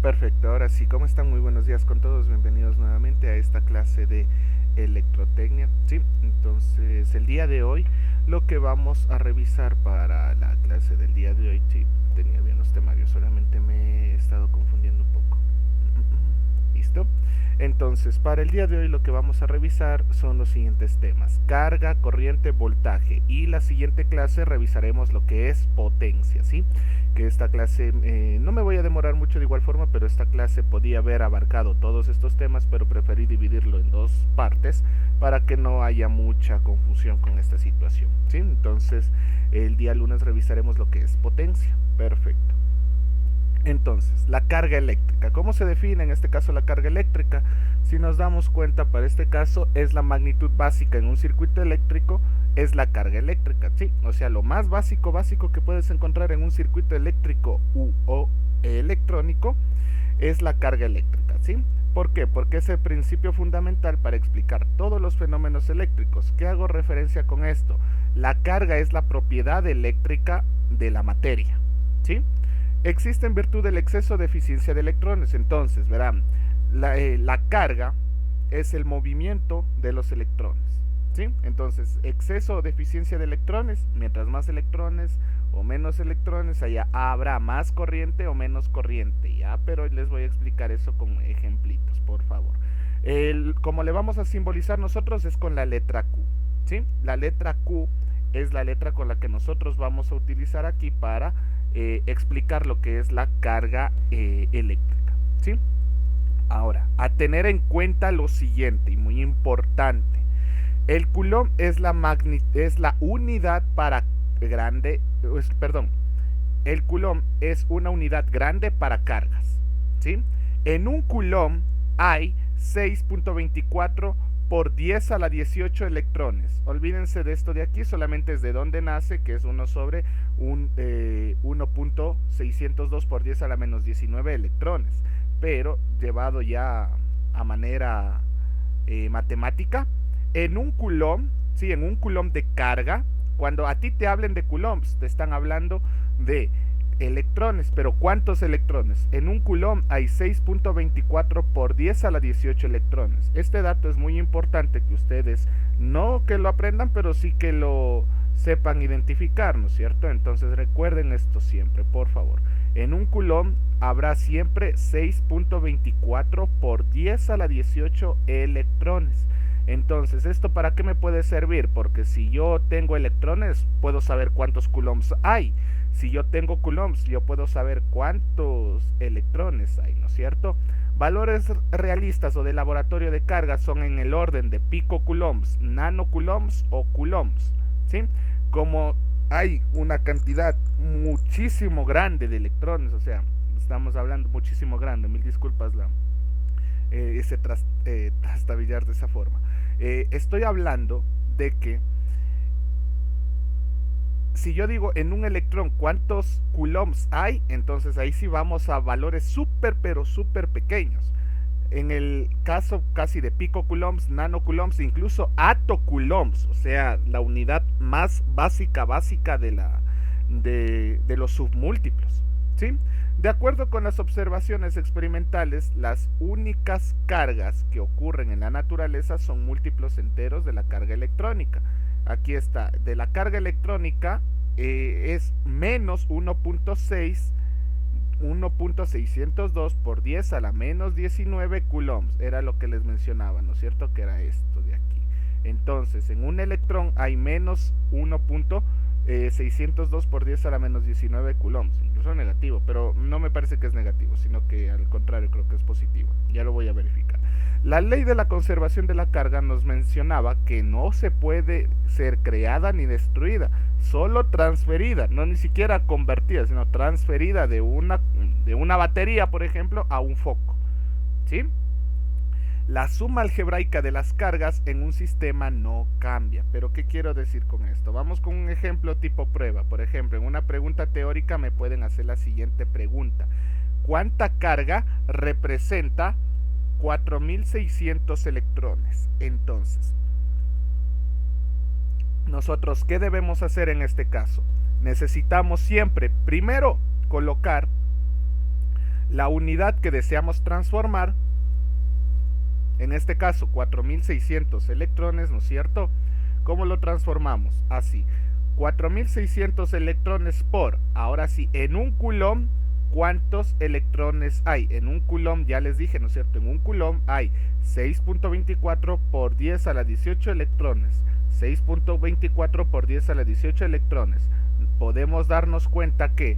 Perfecto, ahora sí, ¿cómo están? Muy buenos días con todos, bienvenidos nuevamente a esta clase de electrotecnia. Sí, entonces el día de hoy lo que vamos a revisar para la clase del día de hoy, sí, tenía bien los temarios, solamente me he estado confundiendo un poco. ¿Listo? Entonces, para el día de hoy lo que vamos a revisar son los siguientes temas: carga, corriente, voltaje. Y la siguiente clase revisaremos lo que es potencia, ¿sí? Que esta clase, no me voy a demorar mucho de igual forma, pero esta clase podía haber abarcado todos estos temas, pero preferí dividirlo en dos partes para que no haya mucha confusión con esta situación, ¿sí? Entonces, el día lunes revisaremos lo que es potencia. Perfecto. Entonces, la carga eléctrica. ¿Cómo se define en este caso la carga eléctrica? Si nos damos cuenta, para este caso es la magnitud básica en un circuito eléctrico, es la carga eléctrica, ¿sí? O sea, lo más básico que puedes encontrar en un circuito eléctrico o electrónico es la carga eléctrica, ¿sí? ¿Por qué? Porque es el principio fundamental para explicar todos los fenómenos eléctricos. ¿Qué hago referencia con esto? La carga es la propiedad eléctrica de la materia, ¿sí? Existe en virtud del exceso de eficiencia de electrones. Entonces, verán, la carga es el movimiento de los electrones, ¿sí? Entonces, exceso o deficiencia de electrones, mientras más electrones o menos electrones haya, habrá más corriente o menos corriente, ¿ya? Pero les voy a explicar eso con ejemplitos, por favor. Como le vamos a simbolizar nosotros es con la letra Q, ¿sí? La letra Q es la letra con la que nosotros vamos a utilizar aquí para explicar lo que es la carga eléctrica, ¿sí? Ahora, a tener en cuenta lo siguiente, y muy importante: el coulomb es la unidad para grande, perdón, el coulomb es una unidad grande para cargas, ¿sí? En un coulomb hay 6.24 por 10 a la 18 electrones. Olvídense de esto de aquí, solamente es de donde nace, que es 1 sobre 1.602 por 10 a la menos 19 electrones. Pero llevado ya a manera matemática, en un coulomb, sí, en un coulomb de carga, cuando a ti te hablen de coulombs, te están hablando de electrones, pero ¿cuántos electrones? En un coulomb hay 6.24 por 10 a la 18 electrones. Este dato es muy importante que ustedes no que lo aprendan, pero sí que lo sepan identificar, ¿no es cierto? Entonces recuerden esto siempre, por favor. En un coulomb habrá siempre 6.24 por 10 a la 18 electrones. Entonces, ¿esto para qué me puede servir? Porque si yo tengo electrones, puedo saber cuántos coulombs hay. Si yo tengo coulombs, yo puedo saber cuántos electrones hay, ¿no es cierto? Valores realistas o de laboratorio de carga son en el orden de picocoulombs, nanocoulombs o coulombs, ¿sí? Como hay una cantidad muchísimo grande de electrones, o sea, estamos hablando muchísimo grande, mil disculpas ese trastabillar de esa forma. Estoy hablando de que si yo digo en un electrón cuántos coulombs hay, entonces ahí sí vamos a valores súper, pero súper pequeños. En el caso casi de picocoulombs, nanocoulombs, incluso atocoulombs, o sea, la unidad más básica de los submúltiplos, ¿sí? De acuerdo con las observaciones experimentales, las únicas cargas que ocurren en la naturaleza son múltiplos enteros de la carga electrónica. Aquí está, de la carga electrónica es menos 1.602 por 10 a la menos 19 coulombs. Era lo que les mencionaba, ¿no es cierto? Que era esto de aquí. Entonces, en un electrón hay menos 1.602 por 10 a la menos 19 coulombs. Incluso negativo, pero no me parece que es negativo, sino que al contrario creo que es positivo. Ya lo voy a verificar. La ley de la conservación de la carga nos mencionaba que no se puede ser creada ni destruida, solo transferida, no ni siquiera convertida, sino transferida de una batería, por ejemplo, a un foco, ¿sí? La suma algebraica de las cargas en un sistema no cambia. ¿Pero qué quiero decir con esto? Vamos con un ejemplo tipo prueba. Por ejemplo, en una pregunta teórica me pueden hacer la siguiente pregunta: ¿cuánta carga representa 4600 electrones? Entonces, nosotros, ¿qué debemos hacer en este caso? Necesitamos siempre, primero, colocar la unidad que deseamos transformar, en este caso 4600 electrones, ¿no es cierto? ¿Cómo lo transformamos? Así, 4600 electrones por, ahora sí, en un coulomb, ¿cuántos electrones hay? En un coulomb, ya les dije, ¿no es cierto? En un coulomb hay 6.24 por 10 a la 18 electrones. 6.24 por 10 a la 18 electrones. Podemos darnos cuenta que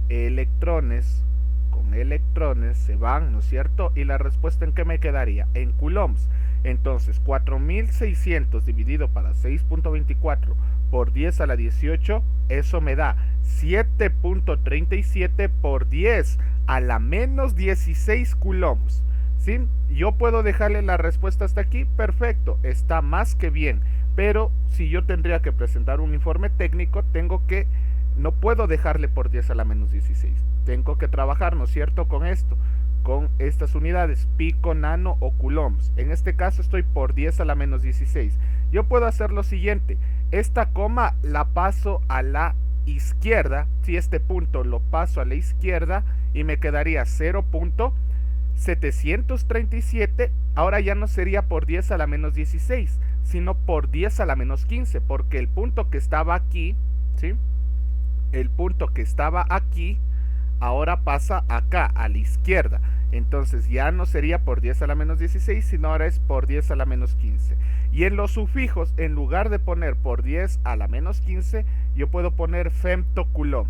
electrones con electrones se van, ¿no es cierto? Y la respuesta, ¿en qué me quedaría? En coulombs. Entonces, 4600 dividido para 6.24 por 10 a la 18, eso me da 7.37 por 10 a la menos 16 coulombs. ¿Sí? Yo puedo dejarle la respuesta hasta aquí, perfecto, está más que bien. Pero si yo tendría que presentar un informe técnico, no puedo dejarle por 10 a la menos 16. Tengo que trabajar, ¿no es cierto?, con esto, con estas unidades, pico, nano o coulombs. En este caso estoy por 10 a la menos 16. Yo puedo hacer lo siguiente, esta coma la paso a la izquierda, si este punto lo paso a la izquierda y me quedaría 0.737, ahora ya no sería por 10 a la menos 16, sino por 10 a la menos 15, porque el punto que estaba aquí, ¿sí? El punto que estaba aquí, ahora pasa acá, a la izquierda. Entonces ya no sería por 10 a la menos 16, sino ahora es por 10 a la menos 15. Y en los sufijos, en lugar de poner por 10 a la menos 15, yo puedo poner femtocoulomb,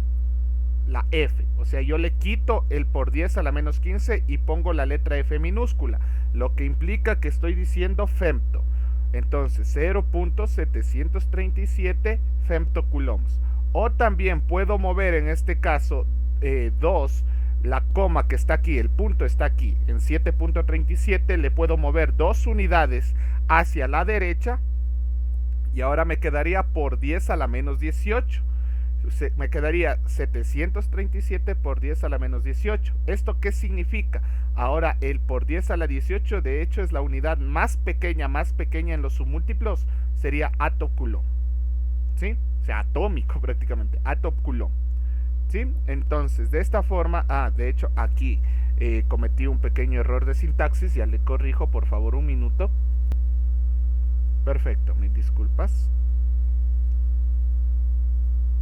la F. O sea, yo le quito el por 10 a la menos 15 y pongo la letra F minúscula, lo que implica que estoy diciendo femto. Entonces 0.737 femtocoulombs. O también puedo mover en este caso 2, la coma que está aquí, el punto está aquí en 7.37, le puedo mover 2 unidades hacia la derecha y ahora me quedaría por 10 a la menos 18. Me quedaría 737 por 10 a la menos 18. ¿Esto qué significa? Ahora el por 10 a la 18 de hecho es la unidad más pequeña en los submúltiplos, sería attocoulomb, ¿sí? O sea, atómico prácticamente, attocoulomb, ¿sí? Entonces de esta forma, de hecho aquí cometí un pequeño error de sintaxis, ya le corrijo, por favor, un minuto. Perfecto, mis disculpas.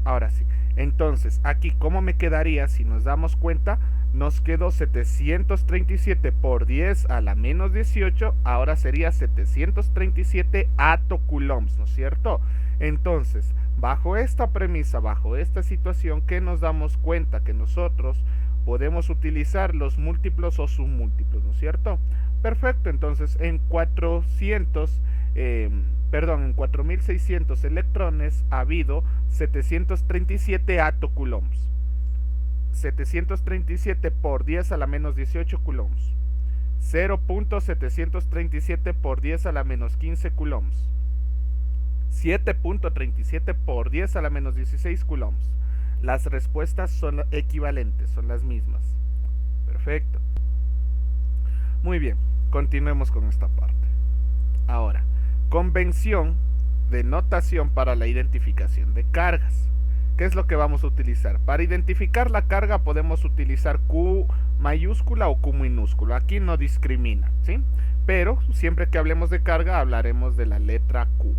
Ahora sí, entonces aquí cómo me quedaría, si nos damos cuenta, nos quedó 737 por 10 a la menos 18, ahora sería 737 attocoulombs, ¿no es cierto? Entonces, bajo esta premisa, bajo esta situación, ¿qué nos damos cuenta? Que nosotros podemos utilizar los múltiplos o submúltiplos, ¿no es cierto? Perfecto, entonces en 4600 electrones ha habido 737 attocoulombs. 737 por 10 a la menos 18 coulombs. 0.737 por 10 a la menos 15 coulombs. 7.37 por 10 a la menos 16 coulombs. Las respuestas son equivalentes, son las mismas. Perfecto. Muy bien, continuemos con esta parte. Ahora, convención de notación para la identificación de cargas. ¿Qué es lo que vamos a utilizar? Para identificar la carga podemos utilizar Q mayúscula o Q minúscula. Aquí no discrimina, ¿sí? Pero siempre que hablemos de carga hablaremos de la letra Q.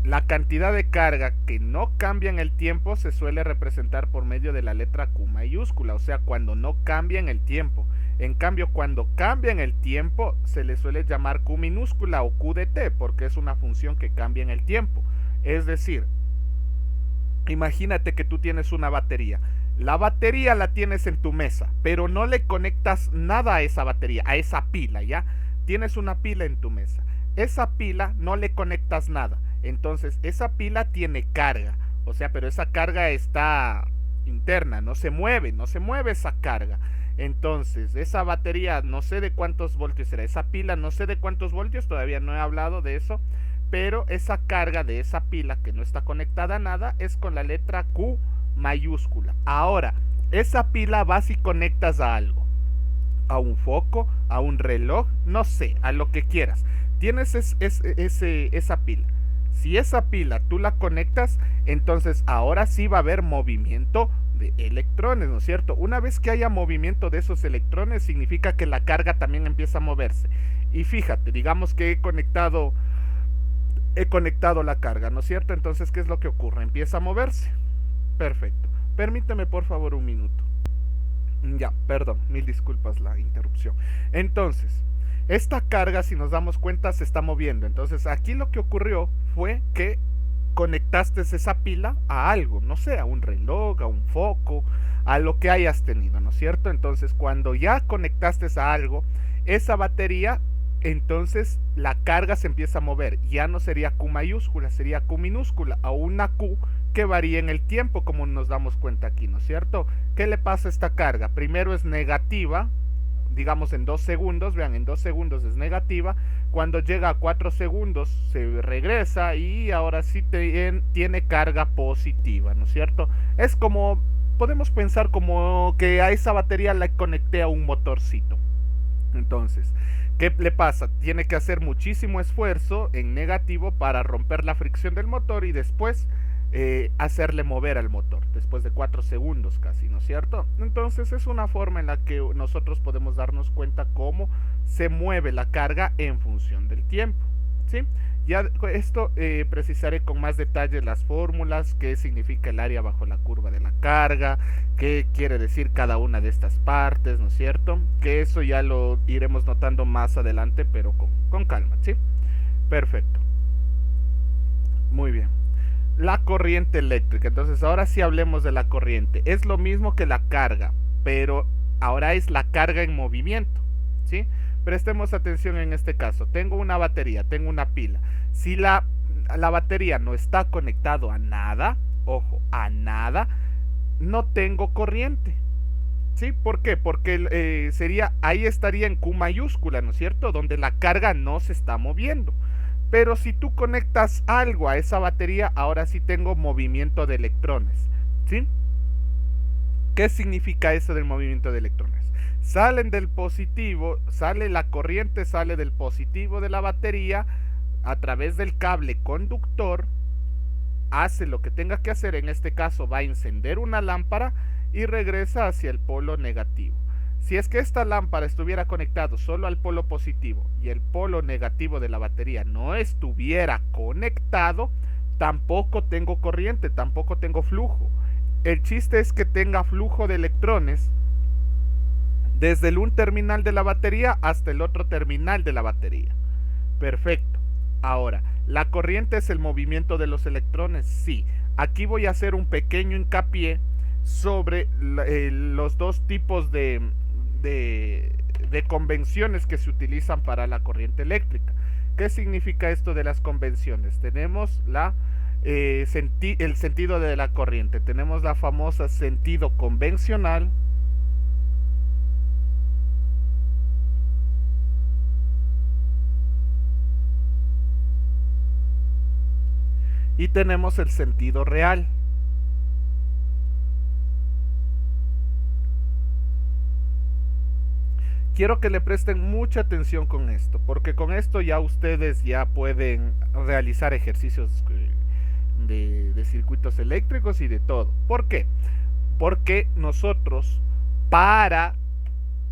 La cantidad de carga que no cambia en el tiempo se suele representar por medio de la letra Q mayúscula, o sea, cuando no cambia en el tiempo. En cambio, cuando cambia en el tiempo, se le suele llamar Q minúscula o Q de t, porque es una función que cambia en el tiempo. Es decir, imagínate que tú tienes una batería. La batería la tienes en tu mesa, pero no le conectas nada a esa batería, a esa pila, ¿ya? Tienes una pila en tu mesa. Esa pila no le conectas nada. Entonces, esa pila tiene carga. O sea, pero esa carga está interna, no se mueve esa carga. Entonces, esa batería, no sé de cuántos voltios será. Esa pila, no sé de cuántos voltios, todavía no he hablado de eso. Pero esa carga de esa pila que no está conectada a nada es con la letra Q mayúscula. Ahora, esa pila vas y conectas a algo. A un foco, a un reloj, no sé, a lo que quieras. Tienes esa pila. Si esa pila tú la conectas, entonces ahora sí va a haber movimiento de electrones, ¿no es cierto? Una vez que haya movimiento de esos electrones, significa que la carga también empieza a moverse. Y fíjate, digamos que he conectado la carga, ¿no es cierto? Entonces, ¿qué es lo que ocurre? Empieza a moverse. Perfecto. Permíteme por favor un minuto. Ya, perdón, mil disculpas la interrupción. Entonces, esta carga, si nos damos cuenta, se está moviendo. Entonces, aquí lo que ocurrió fue que conectaste esa pila a algo, no sé, a un reloj, a un foco, a lo que hayas tenido, ¿no es cierto? Entonces, cuando ya conectaste a algo, esa batería, entonces la carga se empieza a mover. Ya no sería Q mayúscula, sería Q minúscula, o una Q que varía en el tiempo, como nos damos cuenta aquí, ¿no es cierto? ¿Qué le pasa a esta carga? Primero es negativa, digamos en 2 segundos, vean, en 2 segundos es negativa, cuando llega a 4 segundos se regresa y ahora sí tiene carga positiva, ¿no es cierto? Es como, podemos pensar como que a esa batería la conecté a un motorcito. Entonces, ¿qué le pasa? Tiene que hacer muchísimo esfuerzo en negativo para romper la fricción del motor y después hacerle mover al motor después de 4 segundos casi, ¿no es cierto? Entonces es una forma en la que nosotros podemos darnos cuenta cómo se mueve la carga en función del tiempo, ¿sí? Ya esto precisaré con más detalle las fórmulas, qué significa el área bajo la curva de la carga, qué quiere decir cada una de estas partes, ¿no es cierto? Que eso ya lo iremos notando más adelante, pero con calma, ¿sí? Perfecto. Muy bien. La corriente eléctrica. Entonces ahora sí hablemos de la corriente. Es lo mismo que la carga, pero ahora es la carga en movimiento, ¿sí? Prestemos atención en este caso. Tengo una batería, tengo una pila. Si la batería no está conectado a nada, ojo, a nada, no tengo corriente, ¿sí? ¿Por qué? Porque ahí estaría en Q mayúscula, ¿no es cierto? Donde la carga no se está moviendo. Pero si tú conectas algo a esa batería, ahora sí tengo movimiento de electrones, ¿sí? ¿Qué significa eso del movimiento de electrones? Salen del positivo, la corriente sale del positivo de la batería a través del cable conductor, hace lo que tenga que hacer, en este caso va a encender una lámpara y regresa hacia el polo negativo. Si es que esta lámpara estuviera conectado solo al polo positivo y el polo negativo de la batería no estuviera conectado, tampoco tengo corriente, tampoco tengo flujo. El chiste es que tenga flujo de electrones desde un terminal de la batería hasta el otro terminal de la batería. Perfecto. Ahora, ¿la corriente es el movimiento de los electrones? Sí. Aquí voy a hacer un pequeño hincapié sobre los dos tipos de convenciones que se utilizan para la corriente eléctrica. ¿Qué significa esto de las convenciones? Tenemos el sentido de la corriente. Tenemos la famosa sentido convencional. Y tenemos el sentido real. Quiero que le presten mucha atención con esto, porque con esto ya ustedes ya pueden realizar ejercicios de circuitos eléctricos y de todo. ¿Por qué? Porque nosotros, para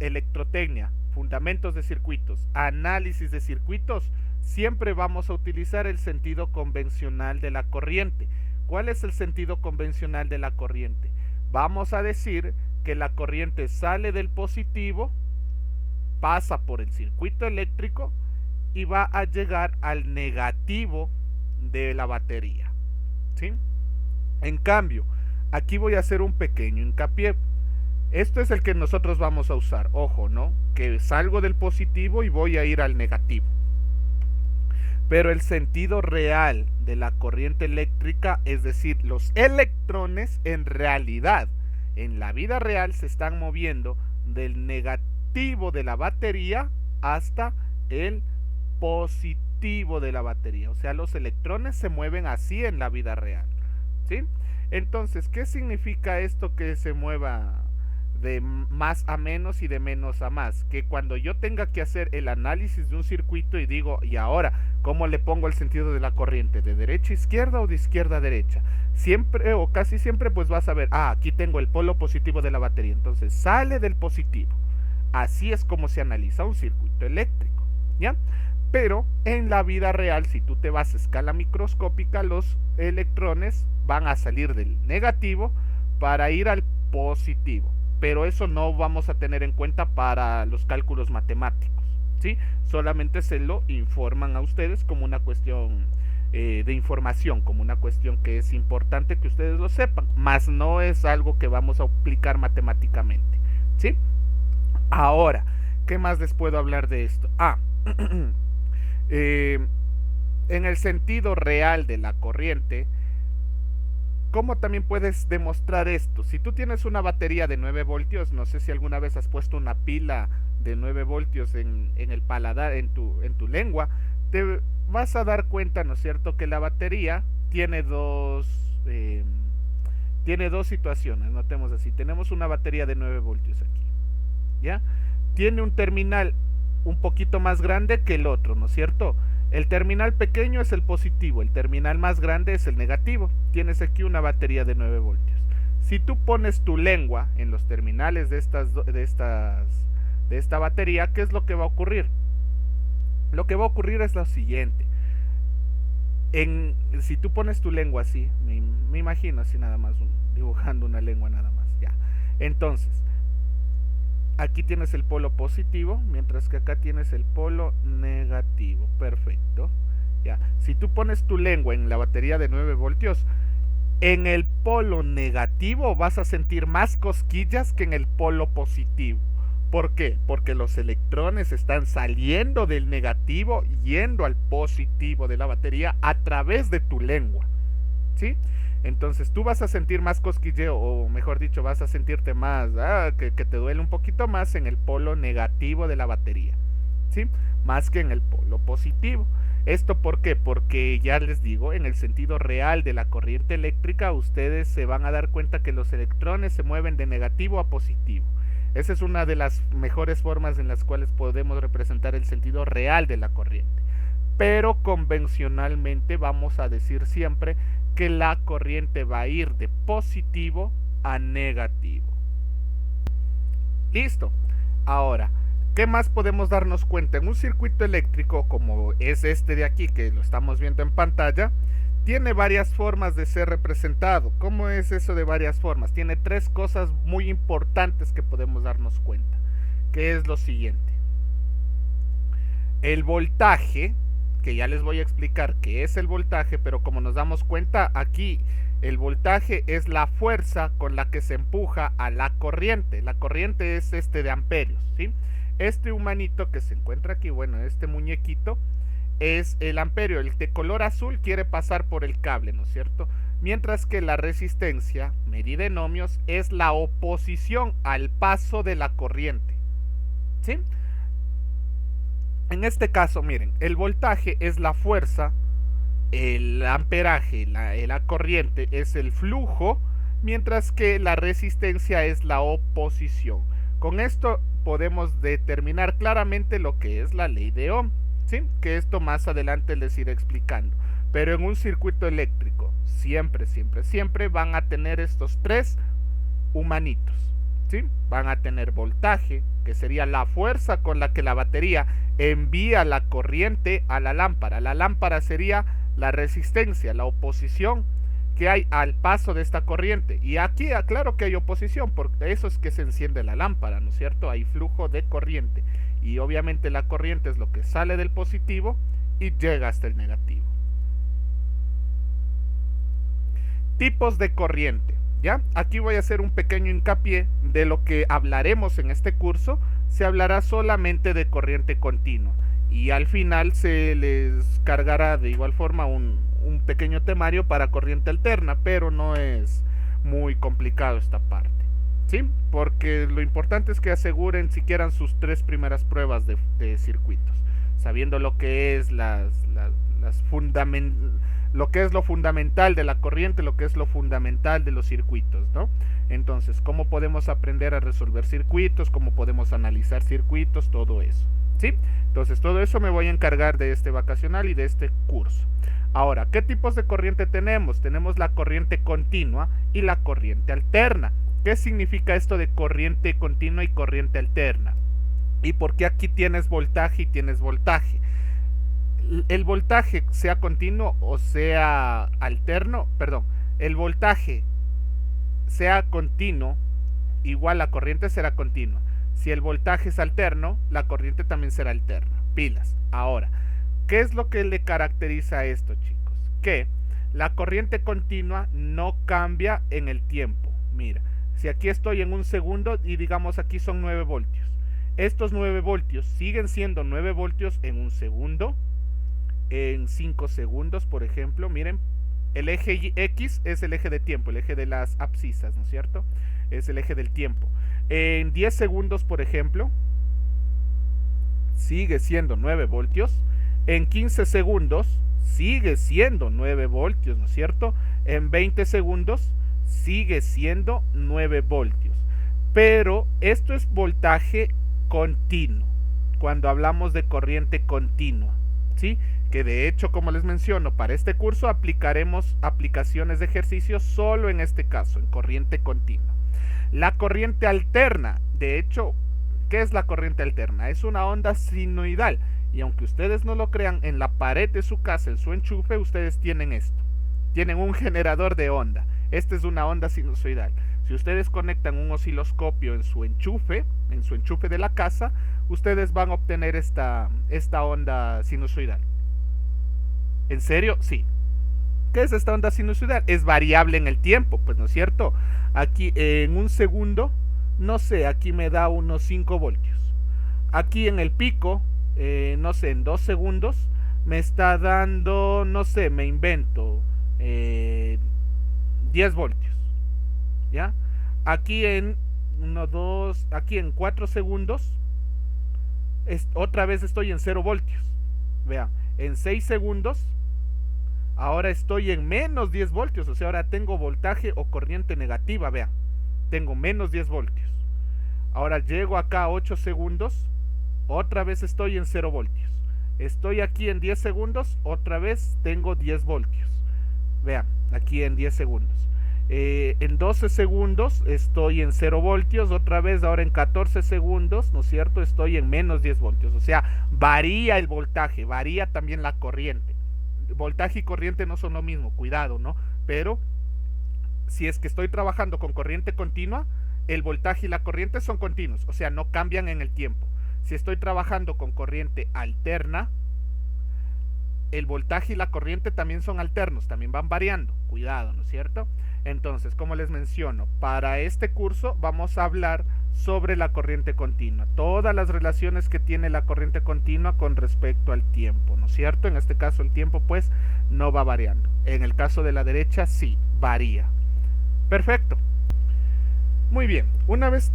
electrotecnia, fundamentos de circuitos, análisis de circuitos, siempre vamos a utilizar el sentido convencional de la corriente. ¿Cuál es el sentido convencional de la corriente? Vamos a decir que la corriente sale del positivo, pasa por el circuito eléctrico y va a llegar al negativo de la batería, ¿sí? En cambio, aquí voy a hacer un pequeño hincapié. Esto es el que nosotros vamos a usar. Ojo, ¿no? Que salgo del positivo y voy a ir al negativo. Pero el sentido real de la corriente eléctrica, es decir, los electrones en realidad, en la vida real, se están moviendo del negativo de la batería hasta el positivo de la batería. O sea, los electrones se mueven así en la vida real, ¿sí? Entonces, ¿qué significa esto que se mueva de más a menos y de menos a más, que cuando yo tenga que hacer el análisis de un circuito y digo, y ahora, ¿cómo le pongo el sentido de la corriente? ¿De derecha a izquierda o de izquierda a derecha? Siempre o casi siempre pues vas a ver, aquí tengo el polo positivo de la batería, entonces sale del positivo. Así es como se analiza un circuito eléctrico, ¿ya? Pero en la vida real, si tú te vas a escala microscópica, los electrones van a salir del negativo para ir al positivo. Pero eso no vamos a tener en cuenta para los cálculos matemáticos, ¿sí? Solamente se lo informan a ustedes como una cuestión de información, como una cuestión que es importante que ustedes lo sepan, más no es algo que vamos a aplicar matemáticamente, ¿sí? Ahora, ¿qué más les puedo hablar de esto? En el sentido real de la corriente, ¿cómo también puedes demostrar esto? Si tú tienes una batería de 9 voltios, no sé si alguna vez has puesto una pila de 9 voltios en el paladar, en tu lengua, te vas a dar cuenta, ¿no es cierto?, que la batería tiene dos situaciones, notemos así. Tenemos una batería de 9 voltios aquí, ¿ya? Tiene un terminal un poquito más grande que el otro, ¿no es cierto? El terminal pequeño es el positivo, el terminal más grande es el negativo. Tienes aquí una batería de 9 voltios. Si tú pones tu lengua en los terminales de esta batería, ¿qué es lo que va a ocurrir? Lo que va a ocurrir es lo siguiente. Si tú pones tu lengua así, me imagino así nada más, dibujando una lengua nada más, ya. Entonces, aquí tienes el polo positivo, mientras que acá tienes el polo negativo. Perfecto. Ya. Si tú pones tu lengua en la batería de 9 voltios, en el polo negativo vas a sentir más cosquillas que en el polo positivo. ¿Por qué? Porque los electrones están saliendo del negativo yendo al positivo de la batería a través de tu lengua, ¿sí? Entonces tú vas a sentir más cosquilleo, o mejor dicho, vas a sentirte más, que te duele un poquito más en el polo negativo de la batería, ¿sí? Más que en el polo positivo. ¿Esto por qué? Porque ya les digo, en el sentido real de la corriente eléctrica, ustedes se van a dar cuenta que los electrones se mueven de negativo a positivo. Esa es una de las mejores formas en las cuales podemos representar el sentido real de la corriente. Pero convencionalmente vamos a decir siempre que la corriente va a ir de positivo a negativo. Listo. Ahora, ¿qué más podemos darnos cuenta? En un circuito eléctrico como es este de aquí, que lo estamos viendo en pantalla, tiene varias formas de ser representado. ¿Cómo es eso de varias formas? Tiene 3 cosas muy importantes que podemos darnos cuenta, que es lo siguiente. El voltaje, que ya les voy a explicar qué es el voltaje, pero como nos damos cuenta aquí, el voltaje es la fuerza con la que se empuja a la corriente. La corriente es de amperios, ¿sí? Este humanito que se encuentra aquí, bueno, este muñequito, es el amperio. El de color azul quiere pasar por el cable, ¿no es cierto? Mientras que la resistencia, medida en ohmios, es la oposición al paso de la corriente, ¿sí? En este caso, miren, el voltaje es la fuerza, el amperaje, la corriente es el flujo, mientras que la resistencia es la oposición. Con esto podemos determinar claramente lo que es la ley de Ohm, ¿sí? Que esto más adelante les iré explicando. Pero en un circuito eléctrico siempre van a tener estos 3 humanitos, ¿sí? Van a tener voltaje, que sería la fuerza con la que la batería envía la corriente a la lámpara. La lámpara sería la resistencia, la oposición que hay al paso de esta corriente. Y aquí aclaro que hay oposición, porque eso es que se enciende la lámpara, ¿no es cierto? Hay flujo de corriente. Y obviamente la corriente es lo que sale del positivo y llega hasta el negativo. Tipos de corriente, ¿ya? Aquí voy a hacer un pequeño hincapié de lo que hablaremos en este curso. Se hablará solamente de corriente continua. Y al final se les cargará de igual forma un pequeño temario para corriente alterna, pero no es muy complicado esta parte, ¿sí? Porque lo importante es que aseguren siquiera sus 3 primeras pruebas de circuitos, sabiendo lo que es lo que es lo fundamental de la corriente, lo que es lo fundamental de los circuitos, ¿no? Entonces, cómo podemos aprender a resolver circuitos, cómo podemos analizar circuitos, todo eso, ¿sí? Entonces, todo eso me voy a encargar de este vacacional y de este curso. Ahora, ¿qué tipos de corriente tenemos? Tenemos la corriente continua y la corriente alterna. ¿Qué significa esto de corriente continua y corriente alterna? ¿Y por qué aquí tienes voltaje y tienes voltaje? El voltaje, sea continuo o sea alterno, perdón, el voltaje sea continuo, igual la corriente será continua. Si el voltaje es alterno, la corriente también será alterna. Pilas. Ahora, ¿qué es lo que le caracteriza a esto, chicos? Que la corriente continua no cambia en el tiempo. Mira, si aquí estoy en un segundo y digamos aquí son 9 voltios. Estos 9 voltios siguen siendo 9 voltios en un segundo, en 5 segundos, por ejemplo. Miren, el eje X es el eje de tiempo, el eje de las abscisas, ¿no es cierto? Es el eje del tiempo. En 10 segundos, por ejemplo, sigue siendo 9 voltios. En 15 segundos sigue siendo 9 voltios, ¿no es cierto? En 20 segundos sigue siendo 9 voltios. Pero esto es voltaje continuo, cuando hablamos de corriente continua, ¿sí? Que de hecho, como les menciono, para este curso aplicaremos aplicaciones de ejercicio solo en este caso, en corriente continua. La corriente alterna, de hecho, ¿qué es la corriente alterna? Es una onda sinusoidal, y aunque ustedes no lo crean, en la pared de su casa, en su enchufe, ustedes tienen esto. Tienen un generador de onda. Esta es una onda sinusoidal. Si ustedes conectan un osciloscopio en su enchufe de la casa, ustedes van a obtener esta onda sinusoidal. ¿En serio? Sí. ¿Qué es esta onda sinusoidal? Es variable en el tiempo, pues, ¿no es cierto? Aquí en un segundo, no sé, aquí me da unos 5 voltios. Aquí en el pico, no sé, en 2 segundos, me está dando, no sé, me invento, 10 voltios. ¿Ya? Aquí en 4 segundos, otra vez estoy en 0 voltios. Vean, en 6 segundos, ahora estoy en menos 10 voltios, o sea, ahora tengo voltaje o corriente negativa, vean, tengo menos 10 voltios. Ahora llego acá a 8 segundos, otra vez estoy en 0 voltios. Estoy aquí en 10 segundos, otra vez tengo 10 voltios. Vean, aquí en 10 segundos. En 12 segundos estoy en 0 voltios, otra vez ahora en 14 segundos, ¿no es cierto? Estoy en menos 10 voltios, o sea, varía el voltaje, varía también la corriente. Voltaje y corriente no son lo mismo, cuidado, ¿no? Pero si es que estoy trabajando con corriente continua, el voltaje y la corriente son continuos, o sea, no cambian en el tiempo. Si estoy trabajando con corriente alterna, el voltaje y la corriente también son alternos, también van variando, cuidado, ¿no es cierto? Entonces, como les menciono, para este curso vamos a hablar sobre la corriente continua, todas las relaciones que tiene la corriente continua con respecto al tiempo, ¿no es cierto? En este caso el tiempo pues no va variando, en el caso de la derecha sí, varía. Perfecto. Muy bien, una vez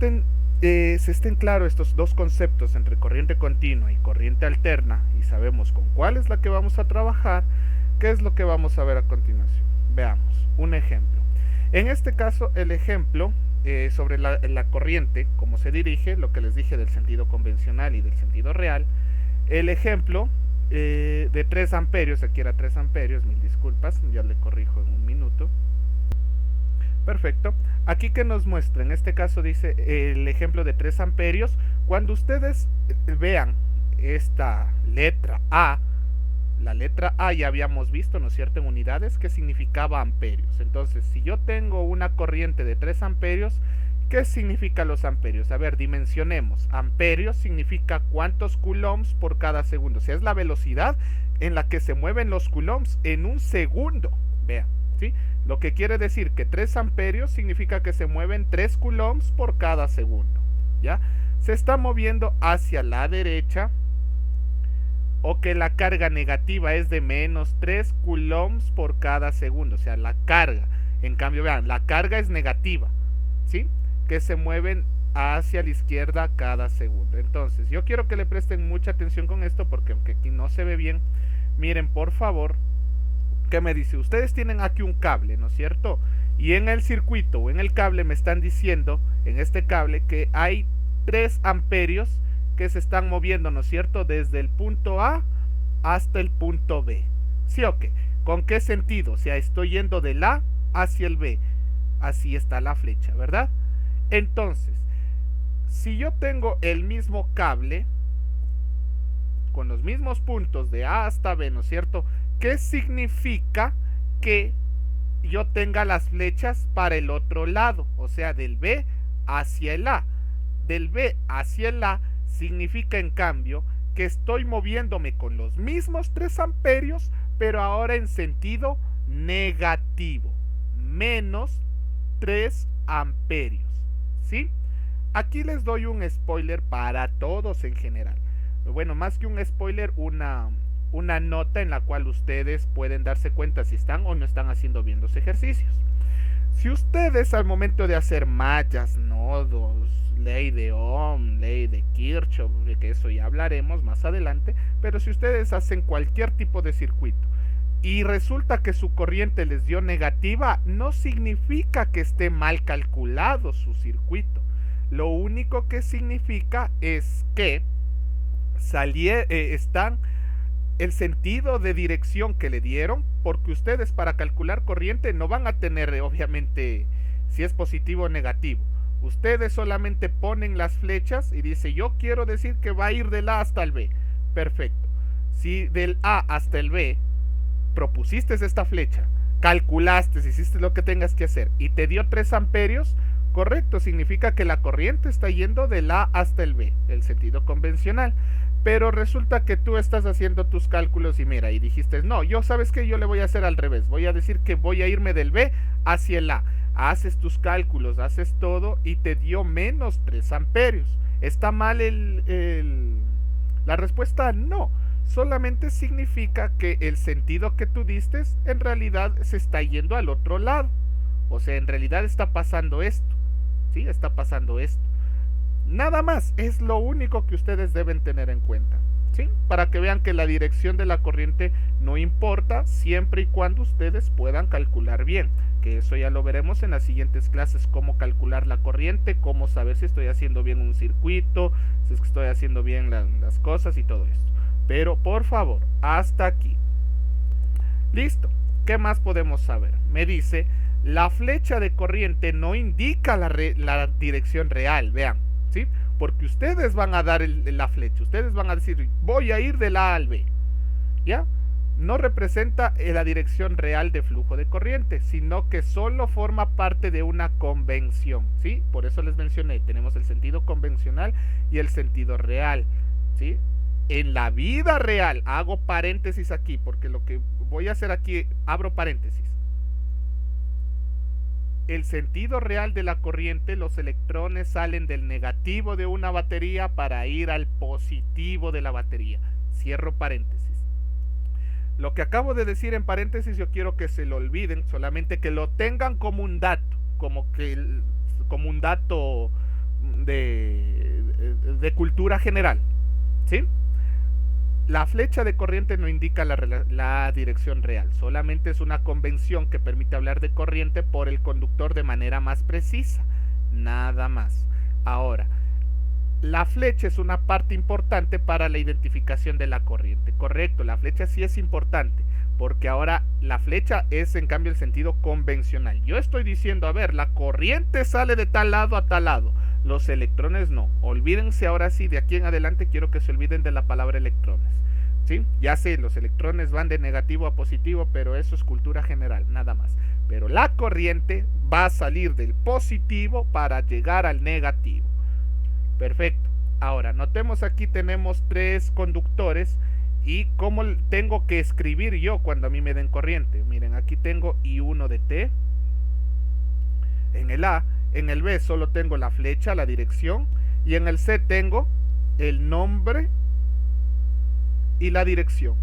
se estén claros estos dos conceptos entre corriente continua y corriente alterna y sabemos con cuál es la que vamos a trabajar, ¿qué es lo que vamos a ver a continuación? Veamos un ejemplo. En este caso, el ejemplo sobre la corriente, cómo se dirige, lo que les dije del sentido convencional y del sentido real. El ejemplo de 3 amperios, aquí era 3 amperios, mil disculpas, ya le corrijo en un minuto. Perfecto. Aquí que nos muestra, en este caso dice el ejemplo de 3 amperios. Cuando ustedes vean esta letra A, la letra A ya habíamos visto, ¿no es cierto?, en unidades, que significaba amperios. Entonces, si yo tengo una corriente de 3 amperios, ¿qué significa los amperios? A ver, dimensionemos. Amperios significa cuántos coulombs por cada segundo. O sea, es la velocidad en la que se mueven los coulombs en un segundo. Vean, ¿sí? Lo que quiere decir que 3 amperios significa que se mueven 3 coulombs por cada segundo. ¿Ya? Se está moviendo hacia la derecha, o que la carga negativa es de menos 3 coulombs por cada segundo, o sea, la carga. En cambio, vean, la carga es negativa, ¿sí? Que se mueven hacia la izquierda cada segundo. Entonces, yo quiero que le presten mucha atención con esto, porque aunque aquí no se ve bien, miren, por favor, ¿Qué me dice? Ustedes tienen aquí un cable, ¿no es cierto? Y en el circuito o en el cable me están diciendo, en este cable, que hay 3 amperios que se están moviendo, ¿no es cierto? Desde el punto A hasta el punto B. ¿Sí o qué? ¿Con qué sentido? O sea, estoy yendo del A hacia el B. Así está la flecha, ¿verdad? Entonces, si yo tengo el mismo cable con los mismos puntos de A hasta B, ¿no es cierto? ¿Qué significa que yo tenga las flechas para el otro lado? O sea, del B hacia el A. Del B hacia el A significa, en cambio, que estoy moviéndome con los mismos 3 amperios, pero ahora en sentido negativo. Menos 3 amperios. ¿Sí? Aquí les doy un spoiler para todos en general. Bueno, más que un spoiler, una nota en la cual ustedes pueden darse cuenta si están o no están haciendo bien los ejercicios. Si ustedes al momento de hacer mallas, nodos, ley de Ohm, ley de Kirchhoff, de que eso ya hablaremos más adelante, pero si ustedes hacen cualquier tipo de circuito y resulta que su corriente les dio negativa, no significa que esté mal calculado su circuito. Lo único que significa es que están el sentido de dirección que le dieron, porque ustedes para calcular corriente no van a tener obviamente si es positivo o negativo. Ustedes solamente ponen las flechas y dice, yo quiero decir que va a ir del A hasta el B. Perfecto. Si del A hasta el B propusiste esta flecha, calculaste, hiciste lo que tengas que hacer y te dio 3 amperios, correcto, significa que la corriente está yendo del A hasta el B, el sentido convencional. Pero resulta que tú estás haciendo tus cálculos y mira, y dijiste, no, yo sabes que yo le voy a hacer al revés, voy a decir que voy a irme del B hacia el A. Haces tus cálculos, haces todo y te dio menos 3 amperios. ¿Está mal la respuesta? No, solamente significa que el sentido que tú diste en realidad se está yendo al otro lado. O sea, en realidad está pasando esto, ¿sí? Está pasando esto. Nada más, es lo único que ustedes deben tener en cuenta, ¿sí? Para que vean que la dirección de la corriente no importa siempre y cuando ustedes puedan calcular bien, que eso ya lo veremos en las siguientes clases, cómo calcular la corriente, cómo saber si estoy haciendo bien un circuito, si es que estoy haciendo bien las cosas y todo esto. Pero por favor, hasta aquí. Listo, ¿qué más podemos saber? Me dice, la flecha de corriente no indica la dirección real, vean. ¿Sí? Porque ustedes van a dar la flecha, ustedes van a decir, voy a ir del A al B, ¿ya? No representa la dirección real de flujo de corriente, sino que solo forma parte de una convención, ¿sí? Por eso les mencioné, tenemos el sentido convencional y el sentido real, ¿sí? En la vida real, hago paréntesis aquí, porque lo que voy a hacer aquí, abro paréntesis. El sentido real de la corriente, los electrones salen del negativo de una batería para ir al positivo de la batería. Cierro paréntesis. Lo que acabo de decir en paréntesis yo quiero que se lo olviden, solamente que lo tengan como un dato, como un dato de cultura general, ¿sí? La flecha de corriente no indica la dirección real, solamente es una convención que permite hablar de corriente por el conductor de manera más precisa, nada más. Ahora, la flecha es una parte importante para la identificación de la corriente, correcto, la flecha sí es importante, porque ahora la flecha es en cambio el sentido convencional. Yo estoy diciendo, a ver, la corriente sale de tal lado a tal lado, los electrones no. Olvídense ahora sí, de aquí en adelante quiero que se olviden de la palabra electrones, ¿sí? Ya sé, los electrones van de negativo a positivo, pero eso es cultura general, nada más. Pero la corriente va a salir del positivo para llegar al negativo. Perfecto. Ahora, notemos aquí tenemos 3 conductores y cómo tengo que escribir yo cuando a mí me den corriente. Miren, aquí tengo I1 de T en el A. En el B solo tengo la flecha, la dirección, y en el C tengo el nombre y la dirección.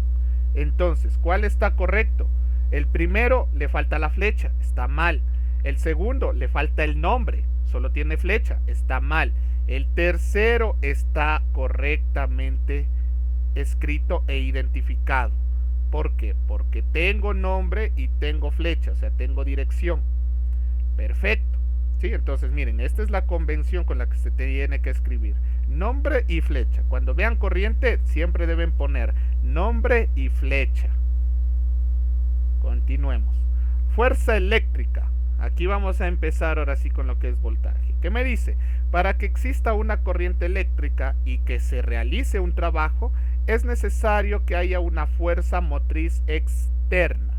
Entonces, ¿cuál está correcto? El primero le falta la flecha, está mal. El segundo le falta el nombre, solo tiene flecha, está mal. El tercero está correctamente escrito e identificado. ¿Por qué? Porque tengo nombre y tengo flecha, o sea, tengo dirección. Perfecto. Sí, entonces miren, esta es la convención con la que se tiene que escribir. Nombre y flecha. Cuando vean corriente, siempre deben poner nombre y flecha. Continuemos. Fuerza eléctrica. Aquí vamos a empezar ahora sí con lo que es voltaje. ¿Qué me dice? Para que exista una corriente eléctrica y que se realice un trabajo, es necesario que haya una fuerza motriz externa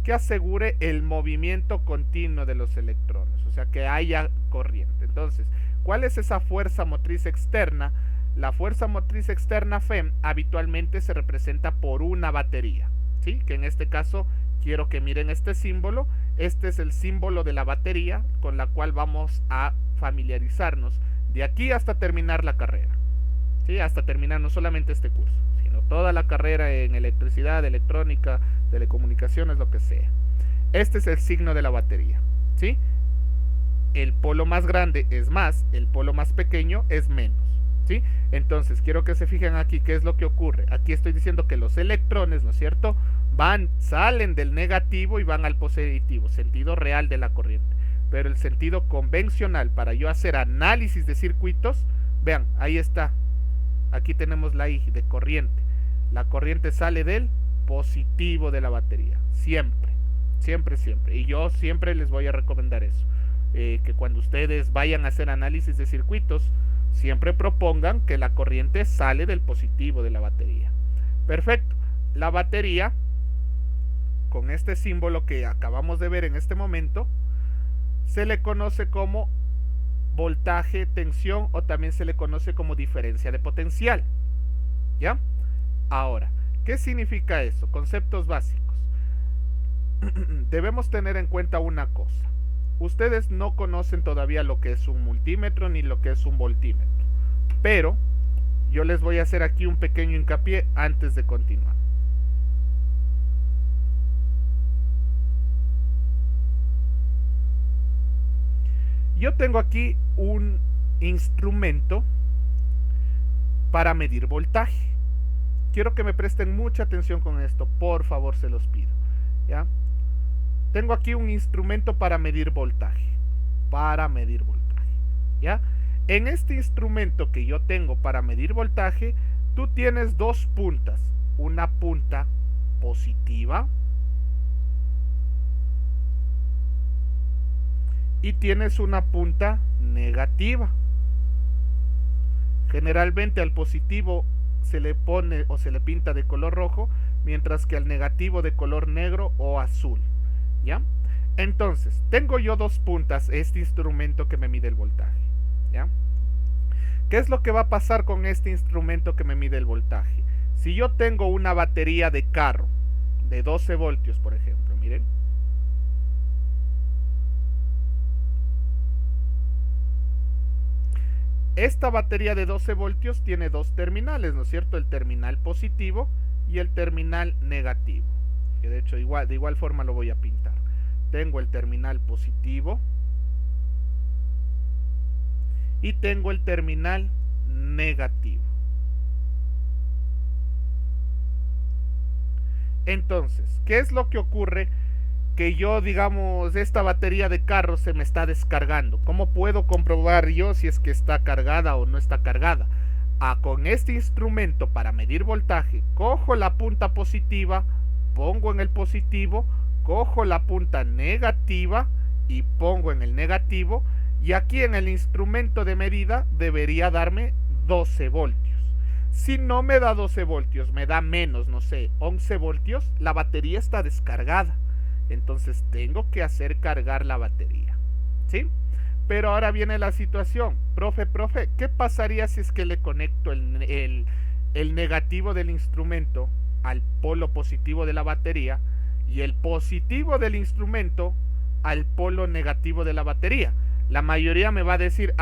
que asegure el movimiento continuo de los electrones, o sea, que haya corriente. Entonces, ¿cuál es esa fuerza motriz externa? La fuerza motriz externa FEM habitualmente se representa por una batería, ¿sí? Que en este caso quiero que miren este símbolo. Este es el símbolo de la batería con la cual vamos a familiarizarnos de aquí hasta terminar la carrera, ¿sí? Hasta terminar no solamente este curso, sino toda la carrera en electricidad, electrónica, telecomunicaciones, lo que sea. Este es el signo de la batería, ¿sí? El polo más grande es más, el polo más pequeño es menos, ¿sí? Entonces quiero que se fijen aquí qué es lo que ocurre. Aquí estoy diciendo que los electrones, ¿no es cierto?, salen del negativo y van al positivo, sentido real de la corriente. Pero el sentido convencional para yo hacer análisis de circuitos, vean, ahí está. Aquí tenemos la I de corriente. La corriente sale del positivo de la batería. Siempre, siempre, siempre. Y yo siempre les voy a recomendar eso. Que cuando ustedes vayan a hacer análisis de circuitos, siempre propongan que la corriente sale del positivo de la batería. Perfecto. La batería, con este símbolo que acabamos de ver en este momento, se le conoce como voltaje, tensión, o también se le conoce como diferencia de potencial. ¿Ya? Ahora, ¿qué significa eso? Conceptos básicos. Debemos tener en cuenta una cosa. Ustedes no conocen todavía lo que es un multímetro ni lo que es un voltímetro, pero yo les voy a hacer aquí un pequeño hincapié antes de continuar. Yo tengo aquí un instrumento para medir voltaje. Quiero que me presten mucha atención con esto, por favor, se los pido, ¿ya? Tengo aquí un instrumento para medir voltaje, ¿ya? En este instrumento que yo tengo para medir voltaje, tú tienes dos puntas, una punta positiva y tienes una punta negativa. Generalmente al positivo se le pone o se le pinta de color rojo, mientras que al negativo de color negro o azul, ¿ya? Entonces, tengo yo dos puntas, este instrumento que me mide el voltaje, ¿ya? ¿Qué es lo que va a pasar con este instrumento que me mide el voltaje? Si yo tengo una batería de carro de 12 voltios, por ejemplo, miren. Esta batería de 12 voltios tiene dos terminales, ¿no es cierto? El terminal positivo y el terminal negativo, que de hecho de igual forma lo voy a pintar. Tengo el terminal positivo y tengo el terminal negativo. Entonces, ¿qué es lo que ocurre? Que yo, digamos, esta batería de carro se me está descargando. ¿Cómo puedo comprobar yo si es que está cargada o no está cargada? Con este instrumento para medir voltaje, cojo la punta positiva, pongo en el positivo, cojo la punta negativa y pongo en el negativo, y aquí en el instrumento de medida debería darme 12 voltios. Si no me da 12 voltios, me da menos, no sé, 11 voltios, la batería está descargada. Entonces tengo que hacer cargar la batería, ¿sí? Pero ahora viene la situación. Profe, ¿qué pasaría si es que le conecto el negativo del instrumento al polo positivo de la batería y el positivo del instrumento al polo negativo de la batería? La mayoría me va a decir,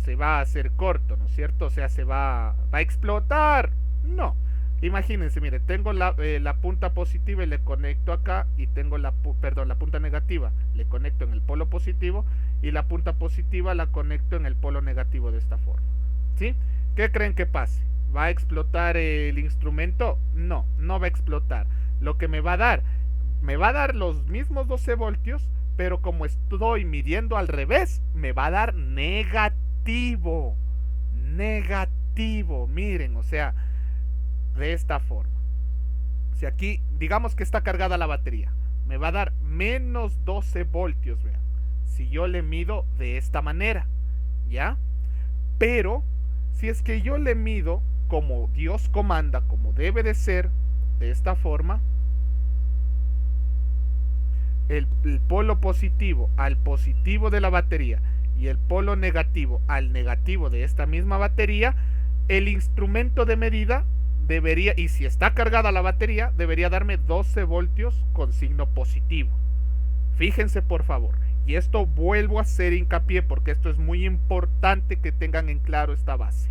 se va a hacer corto, ¿no es cierto? O sea, va a explotar. No. Imagínense, mire, tengo la punta positiva y le conecto acá, y tengo la punta negativa, le conecto en el polo positivo, y la punta positiva la conecto en el polo negativo de esta forma, ¿sí? ¿Qué creen que pase? ¿Va a explotar el instrumento? No, no va a explotar. lo que me va a dar los mismos 12 voltios, pero como estoy midiendo al revés, me va a dar negativo. Negativo, miren, o sea, de esta forma. Si aquí, digamos que está cargada la batería, me va a dar menos 12 voltios, vean. Si yo le mido de esta manera, ¿ya? Pero, si es que yo le mido como Dios comanda, como debe de ser, de esta forma, el polo positivo al positivo de la batería y el polo negativo al negativo de esta misma batería, el instrumento de medida debería, y si está cargada la batería, debería darme 12 voltios con signo positivo. Fíjense por favor, y esto vuelvo a hacer hincapié porque esto es muy importante que tengan en claro esta base,